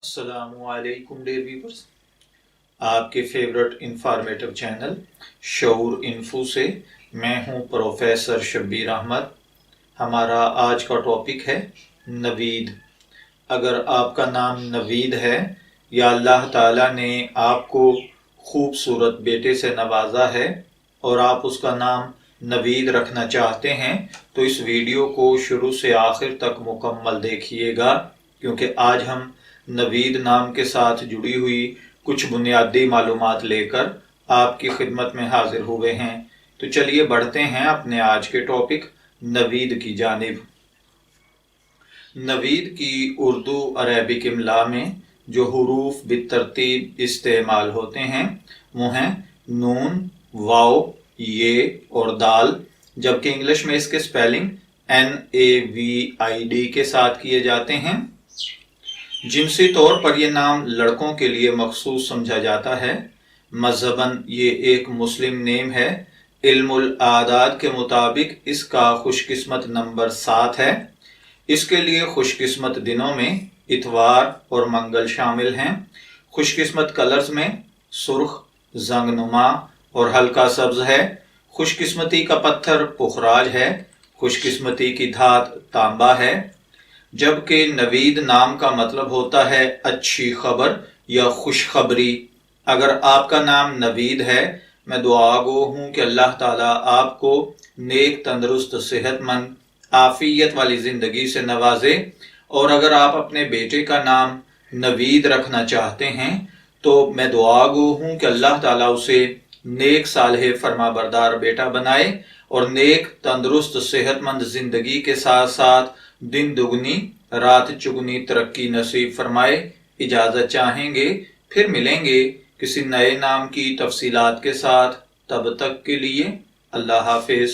السلام علیکم dear viewers, آپ کے فیورٹ انفارمیٹو چینل شعور انفو سے میں ہوں پروفیسر شبیر احمد۔ ہمارا آج کا ٹاپک ہے نوید۔ اگر آپ کا نام نوید ہے یا اللہ تعالیٰ نے آپ کو خوبصورت بیٹے سے نوازا ہے اور آپ اس کا نام نوید رکھنا چاہتے ہیں تو اس ویڈیو کو شروع سے آخر تک مکمل دیکھیے گا، کیونکہ آج ہم نوید نام کے ساتھ جڑی ہوئی کچھ بنیادی معلومات لے کر آپ کی خدمت میں حاضر ہوئے ہیں۔ تو چلیے بڑھتے ہیں اپنے آج کے ٹاپک نوید کی جانب۔ نوید کی اردو عربک املا میں جو حروف بالترتیب استعمال ہوتے ہیں وہ ہیں نون، واو، یہ اور دال، جبکہ انگلش میں اس کے سپیلنگ NAVID کے ساتھ کیے جاتے ہیں۔ جنسی طور پر یہ نام لڑکوں کے لیے مخصوص سمجھا جاتا ہے۔ مذہباً یہ ایک مسلم نیم ہے۔ علم الاعداد کے مطابق اس کا خوش قسمت نمبر 7 ہے۔ اس کے لیے خوش قسمت دنوں میں اتوار اور منگل شامل ہیں۔ خوش قسمت کلرز میں سرخ، زنگ نما اور ہلکا سبز ہے۔ خوش قسمتی کا پتھر پخراج ہے۔ خوش قسمتی کی دھات تانبا ہے۔ جبکہ نوید نام کا مطلب ہوتا ہے اچھی خبر یا خوشخبری۔ اگر آپ کا نام نوید ہے، میں دعا گو ہوں کہ اللہ تعالیٰ آپ کو نیک، تندرست، صحت مند، عافیت والی زندگی سے نوازے۔ اور اگر آپ اپنے بیٹے کا نام نوید رکھنا چاہتے ہیں تو میں دعا گو ہوں کہ اللہ تعالیٰ اسے نیک، صالح، فرما بردار بیٹا بنائے اور نیک، تندرست، صحت مند زندگی کے ساتھ ساتھ دن دگنی رات چگنی ترقی نصیب فرمائے۔ اجازت چاہیں گے، پھر ملیں گے کسی نئے نام کی تفصیلات کے ساتھ۔ تب تک کے لیے اللہ حافظ۔